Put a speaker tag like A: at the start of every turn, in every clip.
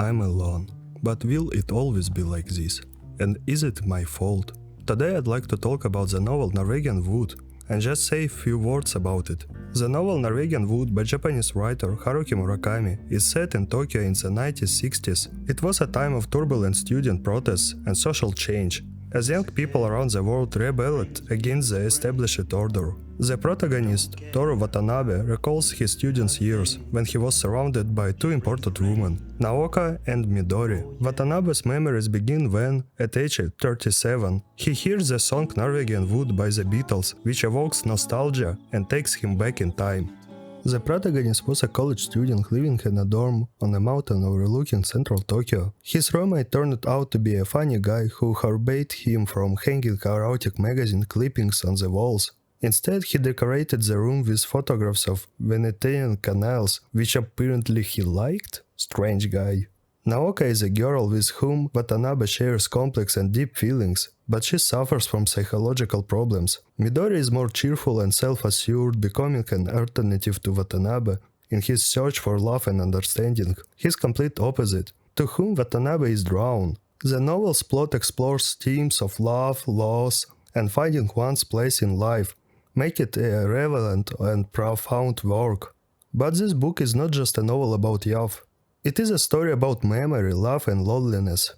A: I'm alone. But will it always be like this? And is it my fault? Today I'd like to talk about the novel NorwegianWood and just say a few words about it. The novel NorwegianWood by Japanese writer Haruki Murakami is set in Tokyo in the 1960s. It was a time of turbulent student protests and social change, as young people around the world rebelled against the established order. The protagonist, Toru Watanabe, recalls his student years when he was surrounded by two important women, Naoka and Midori. Watanabe's memories begin when, at age 37, he hears the song Norwegian Wood by the Beatles, which evokes nostalgia and takes him back in time. The protagonist was a college student living in a dorm on a mountain overlooking central Tokyo. His roommate turned out to be a funny guy who forbade him from hanging erotic magazine clippings on the walls. Instead, he decorated the room with photographs of Venetian canals, which apparently he liked. Strange guy. Naoka is a girl with whom Watanabe shares complex and deep feelings, but she suffers from psychological problems. Midori is more cheerful and self-assured, becoming an alternative to Watanabe in his search for love and understanding. His complete opposite, to whom Watanabe is drawn. The novel's plot explores themes of love, loss, and finding one's place in life, make it a relevant and profound work. But this book is not just a novel about youth. It is a story about memory, love and loneliness.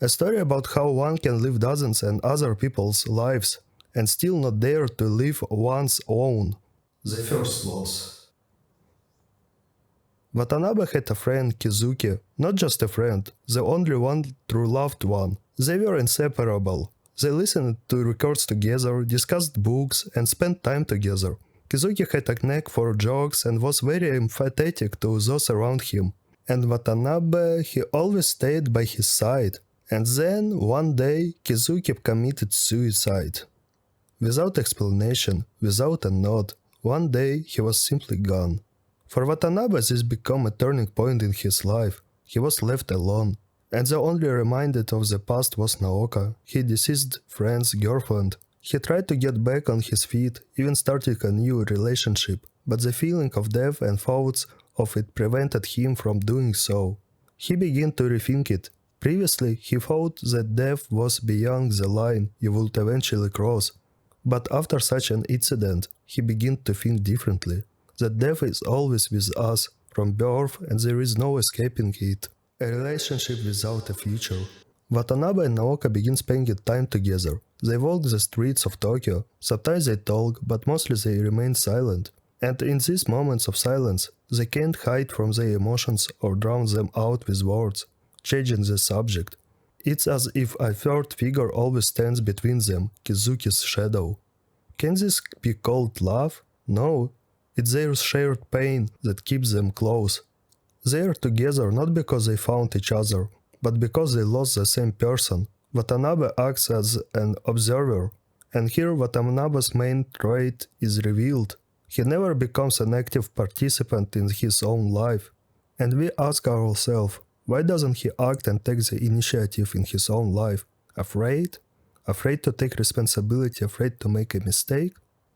A: A story about how one can live dozens and other people's lives and still not dare to live one's own. The first loss. Watanabe had a friend, Kizuki, not just a friend, the only one true loved one. They were inseparable. They listened to records together, discussed books, and spent time together. Kizuki had a knack for jokes and was very empathetic to those around him. And Watanabe, he always stayed by his side. And then, one day, Kizuki committed suicide. Without explanation, without a nod, one day he was simply gone. For Watanabe, this became a turning point in his life. He was left alone. And the only reminder of the past was Naoka, his deceased friend's girlfriend. He tried to get back on his feet, even started a new relationship, but the feeling of death and thoughts of it prevented him from doing so. He began to rethink it. Previously, he thought that death was beyond the line he would eventually cross. But after such an incident, he began to think differently. That death is always with us from birth and there is no escaping it. A relationship without a future. Watanabe and Naoka begin spending time together. They walk the streets of Tokyo. Sometimes they talk, but mostly they remain silent. And in these moments of silence, they can't hide from their emotions or drown them out with words, changing the subject. It's as if a third figure always stands between them, Kizuki's shadow. Can this be called love? No, it's their shared pain that keeps them close. They are together not because they found each other, but because they lost the same person. Watanabe acts as an observer, and here Watanabe's main trait is revealed. He never becomes an active participant in his own life. And we ask ourselves, why doesn't he act and take the initiative in his own life? Afraid? Afraid to take responsibility, afraid to make a mistake?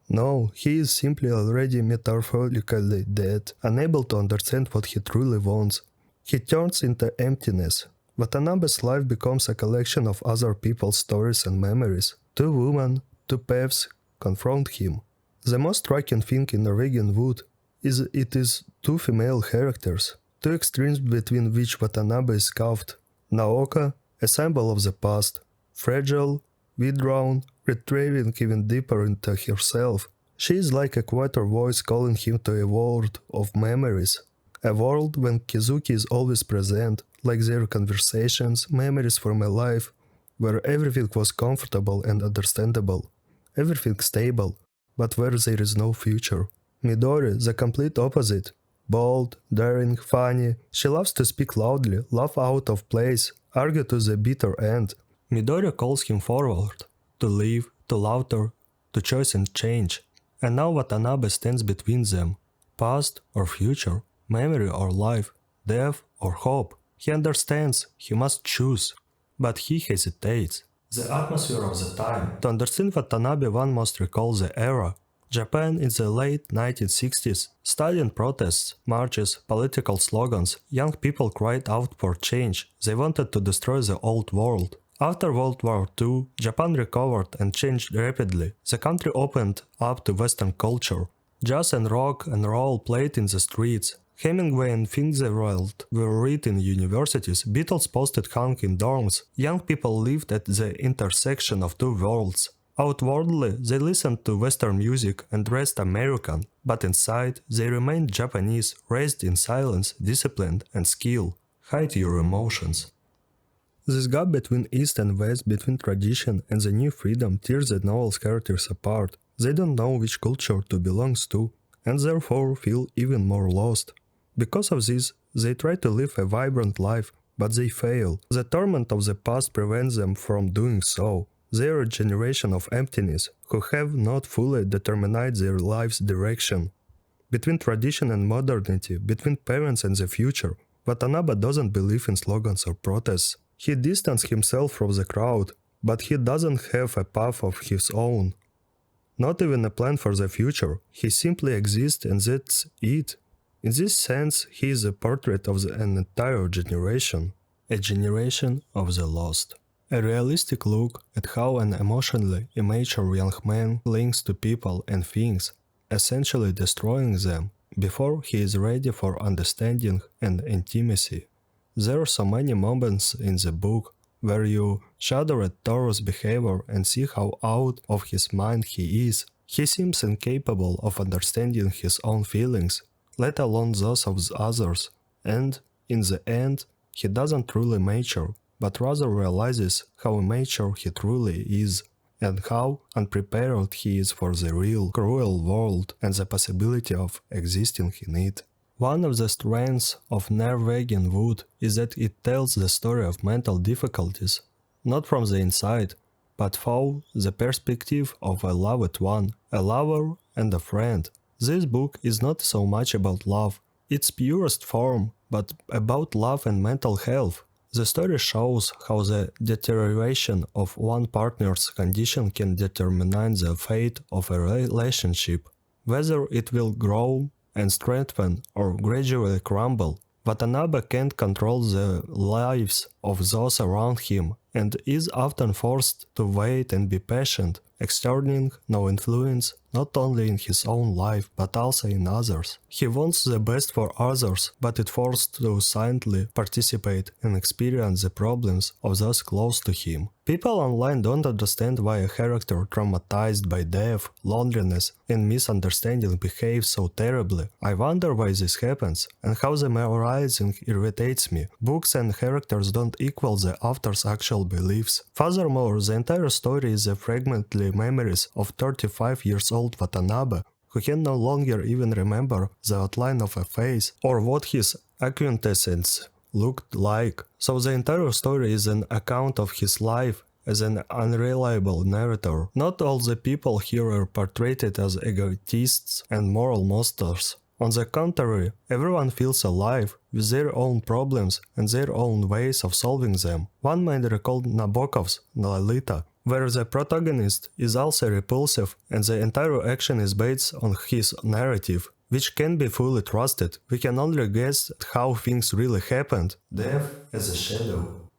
A: No, he is simply already metaphorically dead, unable to understand what he truly wants. He turns into emptiness. Watanabe's life becomes a collection of other people's stories and memories. Two women, two paths confront him. The most striking thing in NorwegianWood is it is two female characters, two extremes between which Watanabe is caught. Naoka, a symbol of the past, fragile, withdrawn, retrieving even deeper into herself. She is like a quieter voice calling him to a world of memories. A world when Kizuki is always present, like their conversations, memories from a life where everything was comfortable and understandable, everything stable, but where there is no future. Midori, the complete opposite. Bold, daring, funny, she loves to speak loudly, laugh out of place, argue to the bitter end. Midori calls him forward, to live, to laughter, to choice and change. And now Watanabe stands between them. Past or future, memory or life, death or hope. He understands, he must choose. But he hesitates. The atmosphere of the time. To understand Watanabe, one must recall the era. Japan in the late 1960s, studying protests, marches, political slogans, young people cried out for change. They wanted to destroy the old world. After World War II, Japan recovered and changed rapidly. The country opened up to Western culture. Jazz and rock and roll played in the streets. Hemingway and Fitzgerald were read in universities, Beatles posted hung in dorms, young people lived at the intersection of two worlds. Outwardly, they listened to Western music and dressed American, but inside, they remained Japanese, raised in silence, disciplined, and skill. Hide your emotions. This gap between East and West, between tradition and the new freedom, tears the novel's characters apart. They don't know which culture to belong to, and therefore feel even more lost. Because of this, they try to live a vibrant life, but they fail. The torment of the past prevents them from doing so. They are a generation of emptiness, who have not fully determined their life's direction. Between tradition and modernity, between parents and the future, Watanabe doesn't believe in slogans or protests. He distances himself from the crowd, but he doesn't have a path of his own. Not even a plan for the future, he simply exists and that's it. In this sense, he is a portrait of an entire generation. A generation of the lost. A realistic look at how an emotionally immature young man clings to people and things, essentially destroying them, before he is ready for understanding and intimacy. There are so many moments in the book where you shudder at Toru's behavior and see how out of his mind he is. He seems incapable of understanding his own feelings, let alone those of others, and, in the end, he doesn't truly mature, but rather realizes how immature he truly is, and how unprepared he is for the real, cruel world and the possibility of existing in it. One of the strengths of NorwegianWood is that it tells the story of mental difficulties, not from the inside, but through the perspective of a loved one, a lover and a friend. This book is not so much about love, its purest form, but about love and mental health. The story shows how the deterioration of one partner's condition can determine the fate of a relationship, whether it will grow and strengthen or gradually crumble. Watanabe can't control the lives of those around him and is often forced to wait and be patient, exerting no influence not only in his own life but also in others. He wants the best for others, but is forced to silently participate and experience the problems of those close to him. People online don't understand why a character traumatized by death, loneliness, and misunderstanding behaves so terribly. I wonder why this happens, and how the moralizing irritates me. Books and characters don't equal the author's actual beliefs. Furthermore, the entire story is a fragmentary memories of 35-year-old Watanabe, who can no longer even remember the outline of a face or what his acquaintances looked like. So the entire story is an account of his life as an unreliable narrator. Not all the people here are portrayed as egotists and moral monsters. On the contrary, everyone feels alive, with their own problems and their own ways of solving them. One might recall Nabokov's Lolita, where the protagonist is also repulsive and the entire action is based on his narrative, which can be fully trusted. We can only guess at how things really happened. Death as a shadow.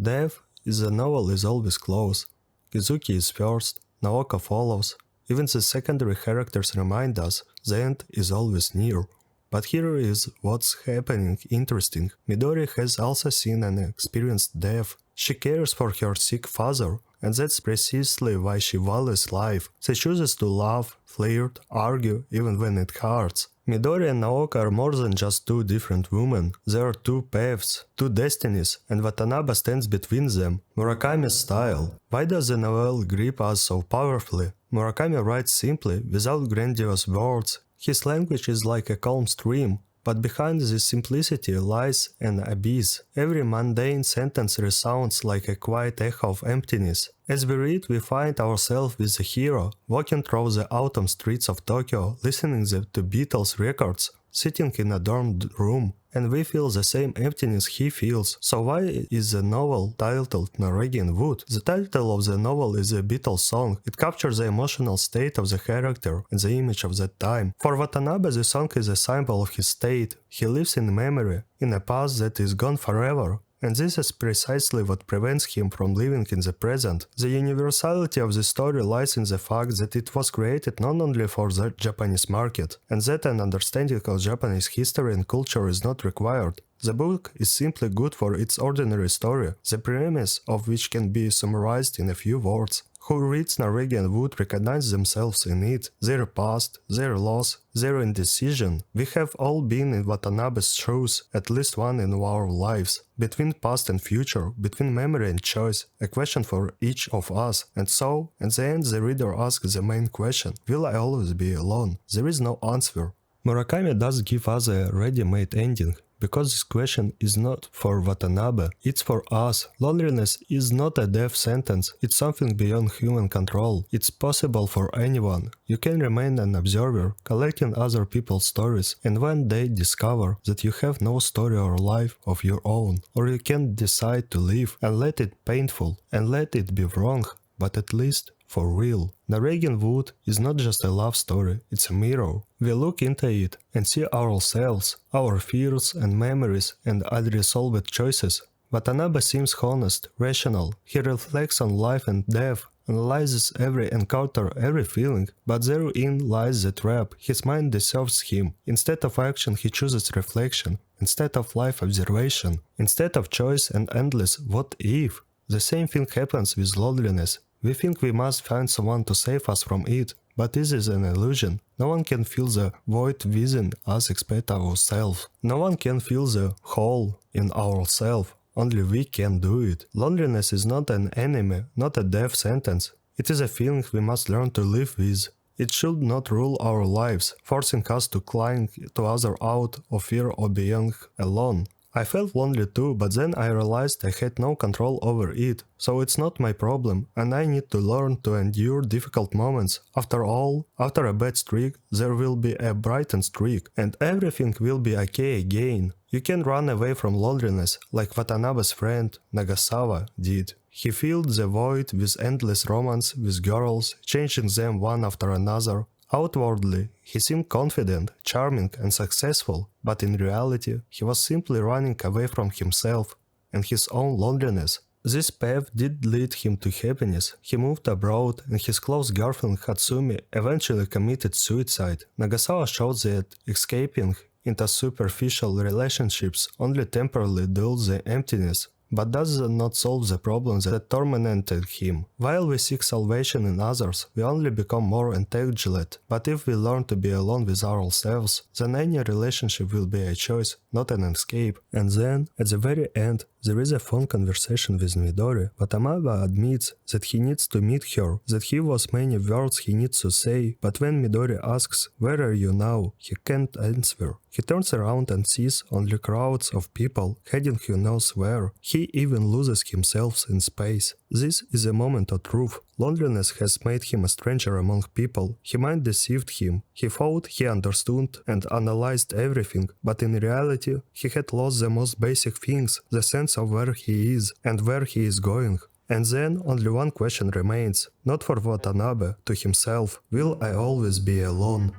A: Death in the novel is always close. Kizuki is first, Naoka follows. Even the secondary characters remind us the end is always near. But here is what's happening interesting. Midori has also seen and experienced death. She cares for her sick father, and that's precisely why she values life. She chooses to laugh, flirt, argue, even when it hurts. Midori and Naoka are more than just two different women. There are two paths, two destinies, and Watanabe stands between them. Murakami's style. Why does the novel grip us so powerfully? Murakami writes simply, without grandiose words. His language is like a calm stream, but behind this simplicity lies an abyss. Every mundane sentence resounds like a quiet echo of emptiness. As we read, we find ourselves with the hero, walking through the autumn streets of Tokyo, listening to Beatles records, sitting in a dorm room, and we feel the same emptiness he feels. So why is the novel titled NorwegianWood? The title of the novel is a Beatles song. It captures the emotional state of the character and the image of that time. For Watanabe, the song is a symbol of his state. He lives in memory, in a past that is gone forever. And this is precisely what prevents him from living in the present. The universality of the story lies in the fact that it was created not only for the Japanese market, and that an understanding of Japanese history and culture is not required. The book is simply good for its ordinary story, the premise of which can be summarized in a few words. Who reads NorwegianWood recognize themselves in it, their past, their loss, their indecision. We have all been in Watanabe's shoes, at least one in our lives. Between past and future, between memory and choice, a question for each of us. And so, at the end the reader asks the main question, will I always be alone? There is no answer. Murakami does give us a ready-made ending, because this question is not for Watanabe, it's for us. Loneliness is not a death sentence, it's something beyond human control. It's possible for anyone. You can remain an observer, collecting other people's stories, and one day discover that you have no story or life of your own. Or you can decide to live and let it painful, and let it be wrong, but at least for real. NorwegianWood is not just a love story, it's a mirror. We look into it and see ourselves, our fears and memories and unresolved choices. Watanabe seems honest, rational, he reflects on life and death, analyzes every encounter, every feeling, but therein lies the trap. His mind deceives him. Instead of action he chooses reflection, instead of life observation, instead of choice and endless what if. The same thing happens with loneliness. We think we must find someone to save us from it, but this is an illusion. No one can fill the void within us except ourselves. No one can fill the hole in ourselves. Only we can do it. Loneliness is not an enemy, not a death sentence. It is a feeling we must learn to live with. It should not rule our lives, forcing us to cling to others out of fear of being alone. I felt lonely too, but then I realized I had no control over it, so it's not my problem, and I need to learn to endure difficult moments. After all, after a bad streak, there will be a brightened streak, and everything will be okay again. You can run away from loneliness, like Watanabe's friend Nagasawa did. He filled the void with endless romance with girls, changing them one after another. Outwardly, he seemed confident, charming and successful, but in reality, he was simply running away from himself and his own loneliness. This path did lead him to happiness. He moved abroad, and his close girlfriend Hatsumi eventually committed suicide. Nagasawa showed that escaping into superficial relationships only temporarily dulls the emptiness, but does not solve the problems that tormented him. While we seek salvation in others, we only become more entangled. But if we learn to be alone with ourselves, then any relationship will be a choice, not an escape. And then, at the very end, there is a phone conversation with Midori. Watanabe admits that he needs to meet her, that he has many words he needs to say, but when Midori asks, "Where are you now?" he can't answer. He turns around and sees only crowds of people heading who knows where. He even loses himself in space. This is a moment of truth. Loneliness has made him a stranger among people. His mind deceived him. He thought he understood and analyzed everything, but in reality, he had lost the most basic things, the sense of where he is and where he is going. And then only one question remains, not for Watanabe, to himself, will I always be alone?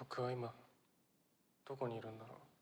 B: 僕は今どこにいるんだろう。